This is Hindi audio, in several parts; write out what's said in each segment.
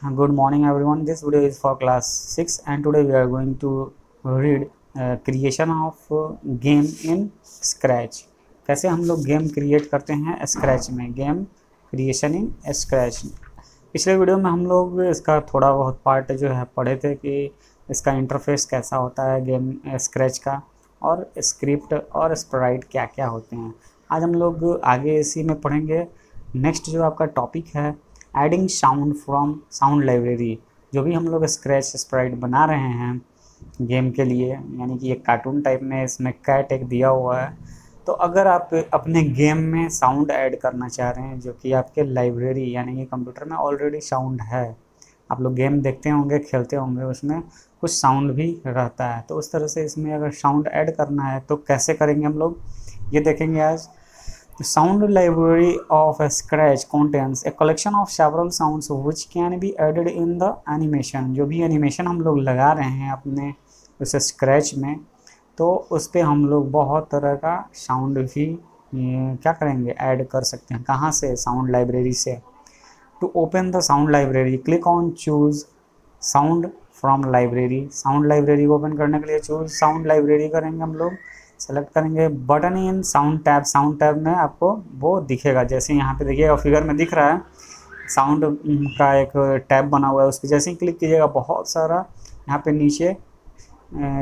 Good morning everyone. This video is for class 6 and today we are going to read creation of game in Scratch. कैसे हम लोग गेम क्रिएट करते हैं स्क्रैच में, गेम क्रिएशन इन स्क्रैच। पिछले वीडियो में हम लोग इसका थोड़ा बहुत पार्ट जो है पढ़े थे कि इसका इंटरफेस कैसा होता है गेम स्क्रैच का, और स्क्रिप्ट और स्प्राइट क्या क्या होते हैं। आज हम लोग आगे इसी में पढ़ेंगे। नेक्स्ट जो आपका टॉपिक है adding sound from sound library. जो भी हम लोग स्क्रैच स्प्राइट बना रहे हैं गेम के लिए, यानी कि एक कार्टून टाइप में इसमें कैट एक दिया हुआ है, तो अगर आप अपने गेम में साउंड ऐड करना चाह रहे हैं जो कि आपके लाइब्रेरी यानी कि कंप्यूटर में ऑलरेडी साउंड है, आप लोग गेम देखते होंगे खेलते होंगे, उसमें कुछ साउंड भी रहता है, तो उस तरह से इसमें अगर साउंड ऐड करना है तो कैसे करेंगे हम लोग ये देखेंगे आज। The sound library of Scratch contains a collection of several sounds which can be added in the animation। जो भी एनिमेशन हम लोग लगा रहे हैं अपने उस स्क्रैच में, तो उस पर हम लोग बहुत तरह का साउंड भी क्या करेंगे, ऐड कर सकते हैं। कहाँ से? साउंड लाइब्रेरी से। To open the sound library click on choose sound from library. Sound library को ओपन करने के लिए चूज साउंड लाइब्रेरी करेंगे, हम लोग सेलेक्ट करेंगे बटन इन साउंड टैब। साउंड टैब में आपको वो दिखेगा, जैसे यहाँ पे देखिएगा फिगर में दिख रहा है साउंड का एक टैब बना हुआ है, उस पर जैसे ही क्लिक कीजिएगा बहुत सारा यहाँ पे नीचे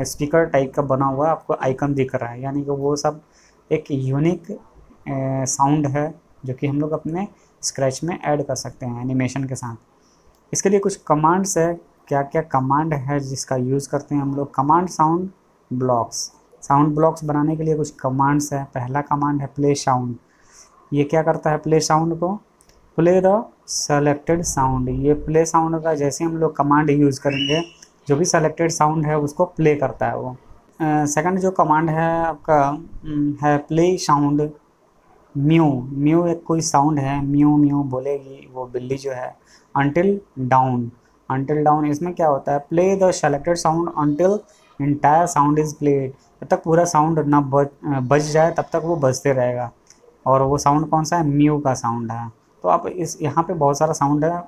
स्पीकर टाइप का बना हुआ आपको आइकन दिख रहा है, यानी कि वो सब एक यूनिक साउंड है जो कि हम लोग अपने स्क्रैच में ऐड कर सकते हैं एनिमेशन के साथ। इसके लिए कुछ कमांड्स है। क्या क्या कमांड है जिसका यूज़ करते हैं हम लोग? Command sound blocks. Sound blocks बनाने के लिए कुछ कमांड्स है। पहला कमांड है प्ले साउंड। ये क्या करता है? प्ले साउंड को प्ले द सेलेक्टेड साउंड। ये प्ले साउंड का जैसे हम लोग कमांड यूज़ करेंगे, जो भी सेलेक्टेड साउंड है उसको प्ले करता है वो। सेकंड जो कमांड है आपका है प्ले साउंड म्यू। म्यू एक कोई साउंड है, म्यू म्यू बोलेगी वो बिल्ली जो है। Until down. अंटिल डाउन इसमें क्या होता है? Play the selected sound until entire sound is played. जब तक पूरा साउंड ना बज जाए तब तक वो बजते रहेगा। और वो साउंड कौन सा है? म्यू का साउंड है। तो आप इस यहाँ पे बहुत सारा साउंड है,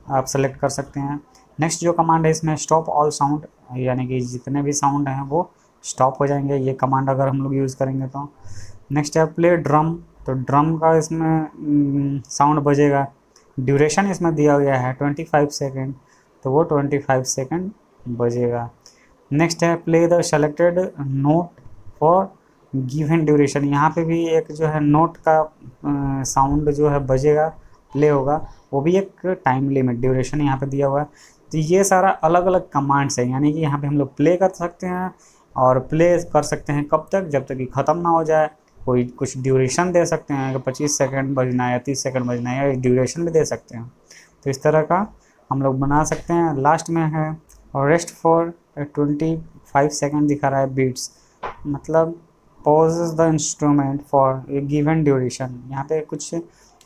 आप सेलेक्ट कर सकते हैं। नेक्स्ट जो कमांड है इसमें स्टॉप ऑल साउंड, यानी कि जितने भी साउंड हैं वो स्टॉप हो जाएंगे ये कमांड अगर हम लोग यूज़ करेंगे तो। नेक्स्ट है प्ले ड्रम। तो ड्रम का इसमें साउंड बजेगा। ड्यूरेशन इसमें दिया गया है 25 सेकेंड, तो वो 25 सेकेंड बजेगा। नेक्स्ट है play the selected note for given duration. यहाँ पे भी एक जो है नोट का साउंड जो है बजेगा, प्ले होगा, वो भी एक टाइम लिमिट ड्यूरेशन यहाँ पे दिया हुआ है। तो ये सारा अलग अलग कमांड्स है, यानी कि यहाँ पे हम लोग प्ले कर सकते हैं और प्ले कर सकते हैं कब तक? जब तक कि ख़त्म ना हो जाए। कोई कुछ ड्यूरेशन दे सकते हैं कि 25 सेकेंड बजना है या 30 सेकेंड बजना है, या ड्यूरेशन भी दे सकते हैं। तो इस तरह का हम लोग बना सकते हैं। लास्ट में है और रेस्ट फॉर 25 सेकेंड दिखा रहा है बीट्स, मतलब pauses the instrument for a given duration. यहाँ पे कुछ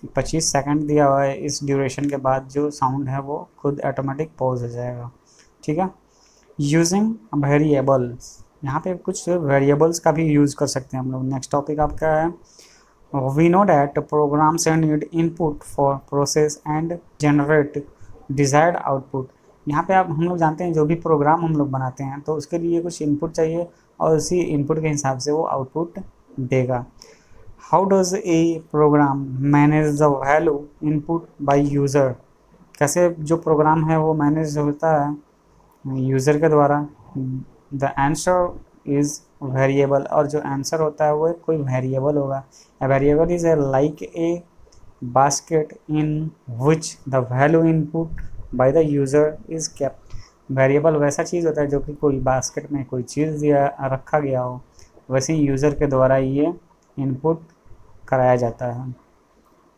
25 सेकेंड दिया हुआ है, इस ड्यूरेशन के बाद जो साउंड है वो खुद ऑटोमेटिक पॉज हो जाएगा। ठीक है। यूजिंग वेरिएबल्स, यहाँ पे कुछ वेरिएबल्स का भी यूज़ कर सकते हैं हम लोग। नेक्स्ट टॉपिक आपका है we know that programs need input for process and generate desired output. यहाँ पे आप हम लोग जानते हैं जो भी प्रोग्राम हम लोग बनाते हैं तो उसके लिए कुछ इनपुट चाहिए और उसी इनपुट के हिसाब से वो आउटपुट देगा। How does a program manage the value input by user. कैसे जो प्रोग्राम है वो मैनेज होता है यूज़र के द्वारा। द आंसर इज़ वेरिएबल, और जो आंसर होता है वो कोई वेरिएबल होगा। A variable is a like a basket in which the value input bye the user is kept. Variable वैसा चीज़ होता है जो कि कोई बास्केट में कोई चीज़ दिया रखा गया हो, वैसे ही यूज़र के द्वारा ये इनपुट कराया जाता है।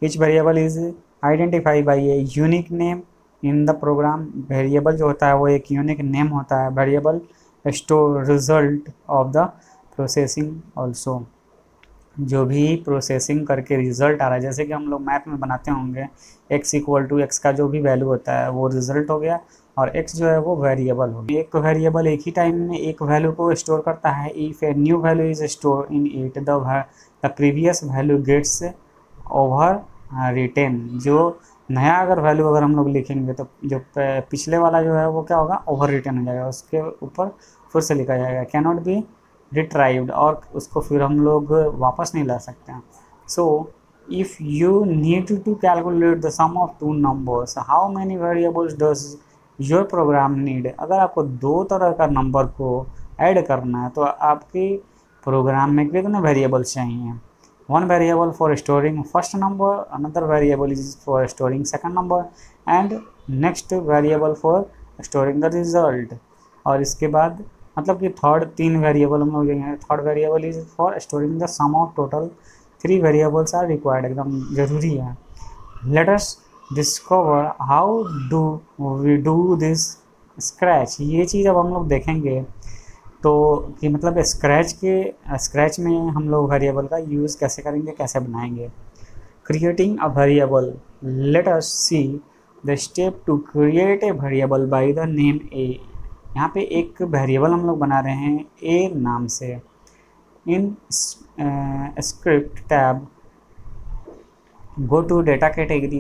Which variable is identify by a unique name in the program. Variable जो होता है वो एक यूनिक नेम होता है। Variable store result of the processing also. जो भी प्रोसेसिंग करके रिज़ल्ट आ रहा है, जैसे कि हम लोग मैथ में बनाते होंगे x इक्वल टू एक्स का जो भी वैल्यू होता है वो रिज़ल्ट हो गया, और x जो है वो वेरिएबल हो गया। एक वेरिएबल एक ही टाइम में एक वैल्यू को स्टोर करता है। If a new value is store in it the previous value gets overwritten. जो नया अगर वैल्यू अगर हम लोग लिखेंगे तो जो पिछले वाला जो है वो क्या होगा, ओवर रिटर्न हो जाएगा, उसके ऊपर फिर से लिखा जाएगा, कैन नॉट बी रिट्राइव्ड, और उसको फिर हम लोग वापस नहीं ला सकते हैं। So if you need to calculate the sum of two numbers, how many variables does your program need. अगर आपको दो तरह का नंबर को ऐड करना है तो आपके प्रोग्राम में कितने वेरिएबल्स चाहिए। One variable for storing first number, another variable is for storing second number, and next variable for storing the result। और इसके बाद मतलब कि थर्ड तीन वेरिएबल हम लोग देंगे। Third variable is for storing the sum of total, three variables are required, एकदम ज़रूरी है। Let us discover how do we do this Scratch. ये चीज़ अब हम लोग देखेंगे तो कि मतलब स्क्रैच में हम लोग वेरिएबल का यूज़ कैसे करेंगे, कैसे बनाएंगे। Creating a variable, let us see the step to create a variable by the name A. यहाँ पे एक वेरिएबल हम लोग बना रहे हैं ए नाम से। In script tab go to data category,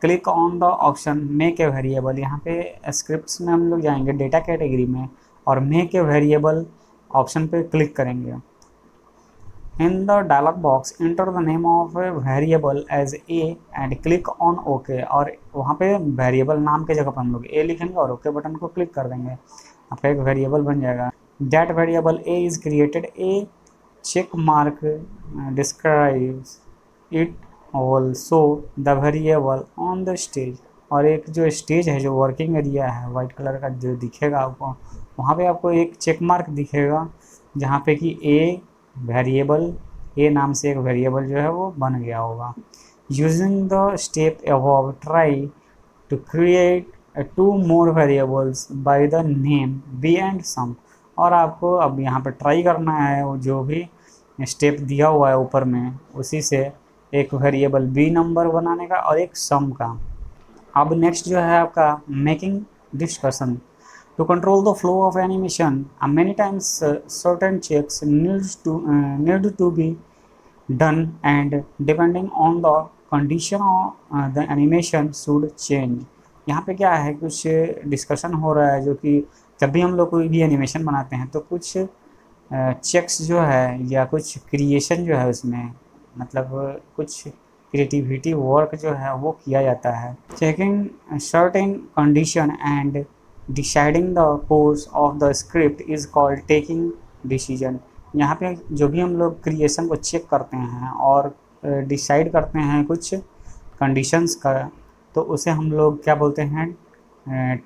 click on the option make a variable. यहाँ पे स्क्रिप्ट्स में हम लोग जाएंगे डेटा कैटेगरी में और मेक ए वेरिएबल ऑप्शन पे क्लिक करेंगे। In the dialog box enter the name of a variable as A and click on okay. और वहाँ पे वेरिएबल नाम के जगह पर हम लोग ए लिखेंगे और ओके बटन को क्लिक कर देंगे, आपका एक वेरिएबल बन जाएगा। That variable A is created, a check mark describes it also the variable on the stage. और एक जो स्टेज है, जो वर्किंग एरिया है वाइट कलर का जो दिखेगा आपको, वहाँ पे आपको एक चेक मार्क दिखेगा जहाँ पे कि ए वेरिएबल, ए नाम से एक वेरिएबल जो है वो बन गया होगा। Using the step above try to create two more variables by the name B and sum. और आपको अब यहाँ पे ट्राई करना है वो जो भी स्टेप दिया हुआ है ऊपर में, उसी से एक वेरिएबल बी नंबर बनाने का और एक सम का। अब नेक्स्ट जो है आपका making discussion. To control the flow of animation, many times certain checks need to be done, and depending on the condition of the animation should change। यहाँ पे क्या है, कुछ डिस्कशन हो रहा है जो कि जब भी हम लोग कोई भी एनिमेशन बनाते हैं तो कुछ चेक्स जो है या कुछ क्रिएशन जो है उसमें मतलब कुछ क्रिएटिविटी वर्क जो है वो किया जाता है। Checking certain condition and deciding the course of the script is called taking decision. यहाँ पे जो भी हम लोग क्रिएशन को चेक करते हैं और डिसाइड करते हैं कुछ कंडीशंस का, तो उसे हम लोग क्या बोलते हैं,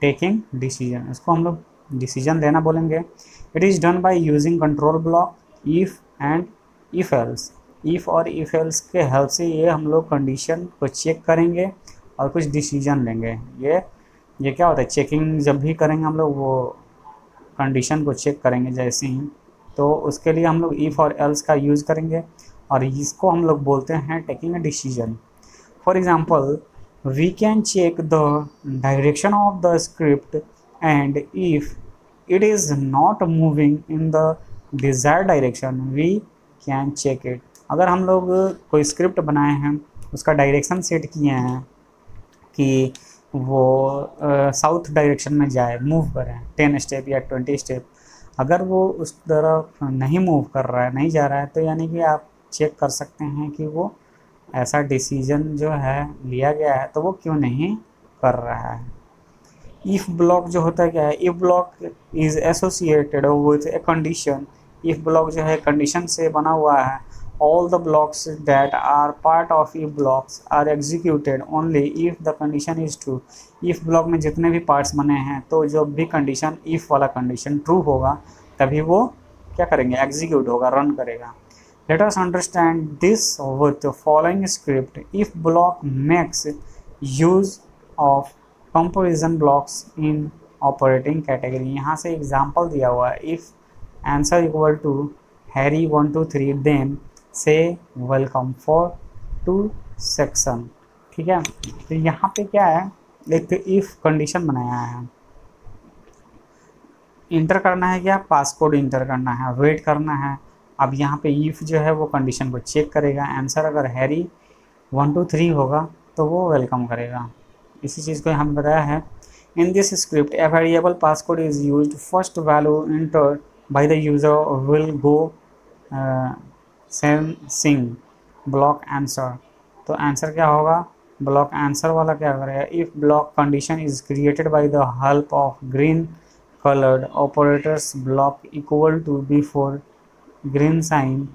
टेकिंग डिसीजन। उसको हम लोग डिसीजन लेना बोलेंगे। It is done by using control block, if and if else. If और इफ़ एल्स के हेल्प से ये हम लोग कंडीशन को चेक करेंगे और कुछ डिसीजन लेंगे। ये क्या होता है, चेकिंग जब भी करेंगे हम लोग वो कंडीशन को चेक करेंगे जैसे ही, तो उसके लिए हम लोग इफ़ और एल्स का यूज़ करेंगे और इसको हम लोग बोलते हैं taking a decision. For example, we can check the direction of the script and if it is not moving in the desired direction we can check it. अगर हम लोग कोई स्क्रिप्ट बनाए हैं, उसका डायरेक्शन सेट किए हैं कि वो साउथ डायरेक्शन में जाए, मूव करें 10 स्टेप या 20 स्टेप, अगर वो उस तरफ नहीं मूव कर रहा है, नहीं जा रहा है, तो यानी कि आप चेक कर सकते हैं कि वो ऐसा डिसीजन जो है लिया गया है तो वो क्यों नहीं कर रहा है। इफ़ ब्लॉक जो होता है क्या है, if block is associated with a condition. If block जो है कंडीशन से बना हुआ है। All the blocks that are part of if blocks are executed only if the condition is true। if block में जितने भी parts बने हैं तो जो भी condition if वाला condition true होगा तभी वो क्या करेंगे, execute होगा, run करेगा। Let us understand this with the following script। if block makes use of comparison blocks in operating category। यहाँ से example दिया हुआ है, if answer equal to Harry 1 2 3 then से वेलकम फॉर टू सेक्शन। ठीक है, तो यहाँ पे क्या है, एक इफ़ कंडीशन बनाया है, इंटर करना है क्या, पासकोड इंटर करना है, वेट करना है। अब यहाँ पे इफ़ जो है वो कंडीशन को चेक करेगा, आंसर अगर हैरी 1 2 3 होगा तो वो वेलकम करेगा। इसी चीज़ को हम बताया है। In this script a variable passcode is used, first value entered by the user will go sing block answer. तो आंसर क्या होगा, ब्लॉक आंसर वाला क्या करेगा, if block condition is created by the help of green coloured operators block equal to before green sign,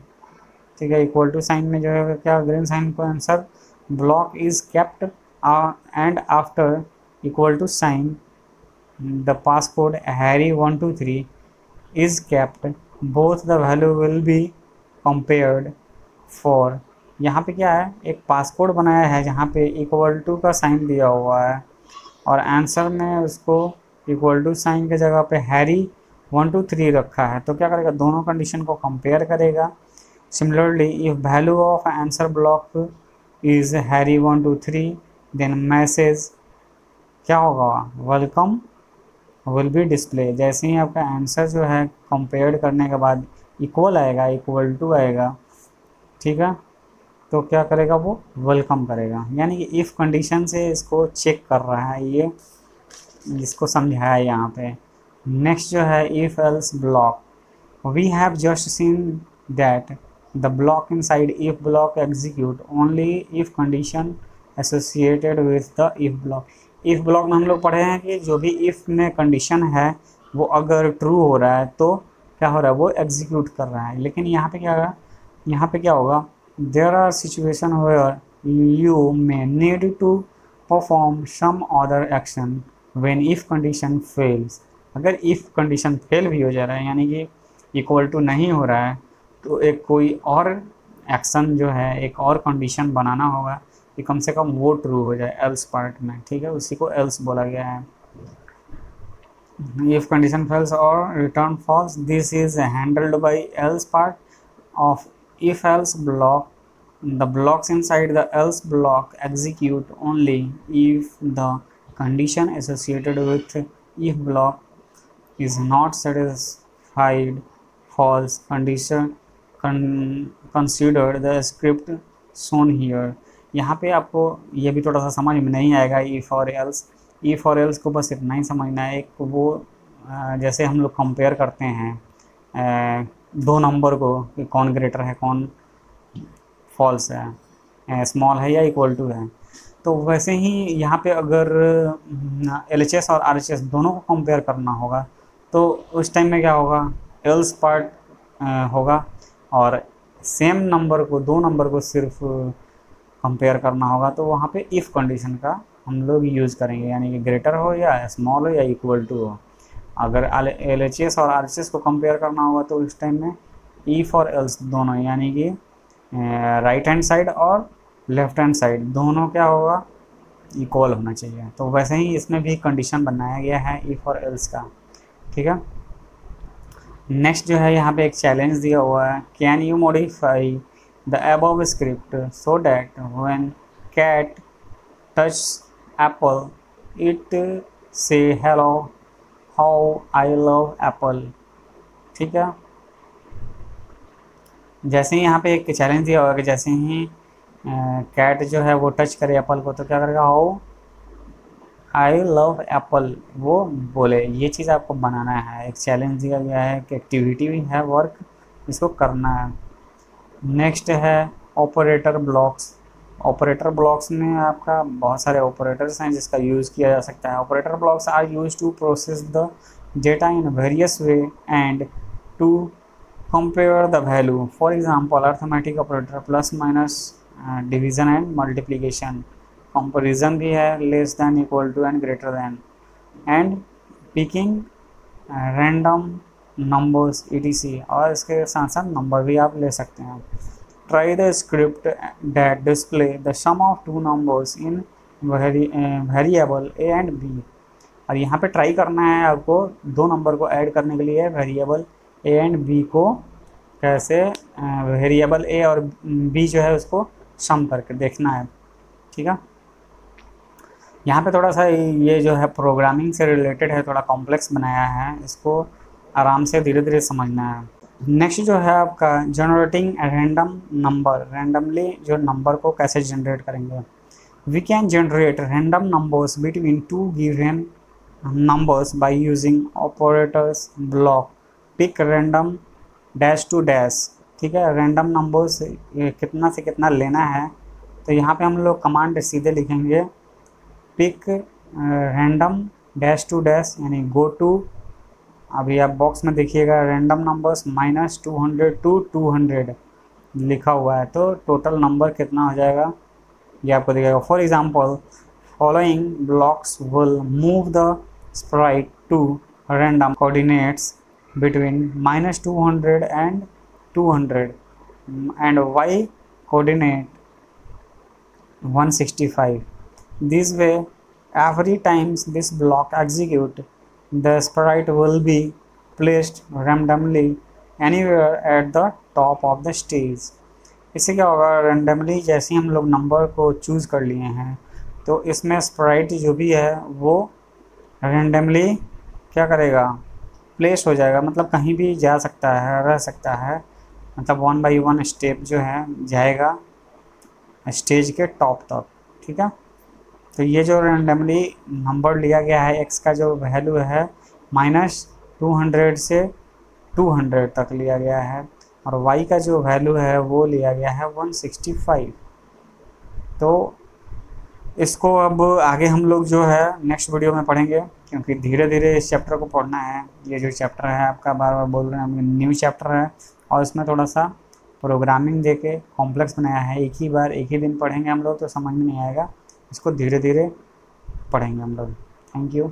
ठीक है, इक्वल टू साइन में जो है क्या ग्रीन साइन को answer, block is kept and after equal to sign the passcode Harry 123 is kept, both the value will be compared for। यहाँ पे क्या है, एक पासकोड बनाया है जहाँ पे इक्वल टू का साइन दिया हुआ है और आंसर में उसको इक्वल टू साइन के जगह पे हैरी 123 रखा है। तो क्या करेगा, दोनों कंडीशन को कंपेयर करेगा। Similarly if value of answer block is Harry 123 then message क्या होगा, वेलकम विल बी डिस्प्ले। जैसे ही आपका आंसर जो है कंपेयर करने के बाद इक्वल आएगा, इक्वल टू आएगा, ठीक है, तो क्या करेगा, वो वेलकम करेगा। यानी कि इफ़ कंडीशन से इसको चेक कर रहा है, ये इसको समझाया है यहाँ पे। नेक्स्ट जो है if else block, we have just seen that the block inside if block execute only if condition associated with the if block. If block में हम लोग पढ़े हैं कि जो भी इफ़ में कंडीशन है वो अगर ट्रू हो रहा है तो क्या हो रहा है, वो एग्जीक्यूट कर रहा है। लेकिन यहाँ पे क्या होगा, यहाँ पे क्या होगा, there are situation where you may need to perform some other action when if condition fails. अगर इफ़ कंडीशन फेल भी हो जा रहा है, यानी कि इक्वल टू नहीं हो रहा है, तो एक कोई और एक्शन जो है, एक और कंडीशन बनाना होगा कि कम से कम वो ट्रू हो जाए एल्स पार्ट में, ठीक है, उसी को एल्स बोला गया है। इफ कंडीशन फेल्स और return false, this is handled by else part of if else block. The blocks inside the else block execute only if the condition associated with if block is not satisfied false condition considered the script shown here. यहाँ पे आपको ये भी थोड़ा सा समझ में नहीं आएगा इफ़ और एल्स। इफ़ और एल्स को बस इतना ही समझना है। एक वो जैसे हम लोग कंपेयर करते हैं दो नंबर को कि कौन ग्रेटर है कौन फॉल्स है, स्मॉल है या इक्वल टू है, तो वैसे ही यहाँ पे अगर LHS और RHS दोनों को कंपेयर करना होगा तो उस टाइम में क्या होगा, एल्स पार्ट होगा और सेम नंबर को, दो नंबर को सिर्फ कंपेयर करना होगा, तो वहाँ पे इफ़ कंडीशन का हम लोग यूज़ करेंगे, यानी कि ग्रेटर हो या स्मॉल हो या इक्वल टू हो। अगर LHS और RHS को कंपेयर करना होगा तो उस टाइम में इफ़ और एल्स दोनों, यानी कि राइट हैंड साइड और लेफ्ट हैंड साइड दोनों क्या होगा, इक्वल होना चाहिए। तो वैसे ही इसमें भी कंडीशन बनाया गया है इफ़ और एल्स का, ठीक है। नेक्स्ट जो है यहाँ पे एक चैलेंज दिया हुआ है, can you modify the above script so that when cat touches apple it say hello how I love apple, ठीक है। जैसे ही यहाँ पे एक चैलेंज दिया होगा कि जैसे ही कैट जो है वो टच करे एप्पल को तो क्या करेगा, हाउ आई लव एप्पल वो बोले। ये चीज़ आपको बनाना है। एक चैलेंज दिया गया है कि एक्टिविटी भी है, वर्क इसको करना है। नेक्स्ट है ऑपरेटर ब्लॉक्स। ऑपरेटर ब्लॉक्स में आपका बहुत सारे ऑपरेटर्स हैं जिसका यूज़ किया जा सकता है। Operator blocks are use to process the data in various way and to compare the value. For example arithmetic operator, plus minus, division and multiplication. Comparison भी है, less than, equal to and greater than, and picking random numbers etc। और इसके साथ साथ नंबर भी आप ले सकते हैं। Try the script that display the sum of two numbers in variable a and b। और यहाँ पे ट्राई करना है आपको दो नंबर को ऐड करने के लिए वेरिएबल a एंड b को कैसे, वेरिएबल a और b जो है उसको सम करके देखना है, ठीक है। यहाँ पे थोड़ा सा ये जो है प्रोग्रामिंग से रिलेटेड है, थोड़ा कॉम्प्लेक्स बनाया है, इसको आराम से धीरे धीरे समझना है। नेक्स्ट जो है आपका जनरेटिंग रैंडम नंबर। रैंडमली जो नंबर को कैसे जनरेट करेंगे। We can generate random numbers between two given numbers by using operators block pick random dash to dash। ठीक है, रैंडम नंबर्स कितना से कितना लेना है, तो यहाँ पे हम लोग कमांड सीधे लिखेंगे pick random dash to dash, यानी गो टू, अभी आप बॉक्स में देखिएगा रैंडम नंबर्स -200 to 200 लिखा हुआ है, तो टोटल नंबर कितना हो जाएगा ये आपको दिखेगा। For example following blocks will move the sprite to random coordinates between -200 and 200 and y coordinate 165। This way every time this block execute the sprite will be placed randomly anywhere at the top of the stage। इससे क्या होगा, रैंडमली जैसे हम लोग नंबर को चूज़ कर लिए हैं तो इसमें स्प्राइट जो भी है वो रैंडमली क्या करेगा, प्लेस हो जाएगा, मतलब कहीं भी जा सकता है, रह सकता है, मतलब 1 by 1 स्टेप जो है जाएगा स्टेज के टॉप तक। ठीक है, तो ये जो रैंडमली नंबर लिया गया है एक्स का जो वैल्यू है -200 से 200 तक लिया गया है, और y का जो वैल्यू है वो लिया गया है 165। तो इसको अब आगे हम लोग जो है नेक्स्ट वीडियो में पढ़ेंगे, क्योंकि धीरे धीरे इस चैप्टर को पढ़ना है। ये जो चैप्टर है आपका बार बार बोल रहे हैं हम, न्यू चैप्टर है और इसमें थोड़ा सा प्रोग्रामिंग देके कॉम्प्लेक्स बनाया है। एक ही बार एक ही दिन पढ़ेंगे हम लोग तो समझ में नहीं आएगा, इसको धीरे धीरे पढ़ेंगे हम लोग। Thank you.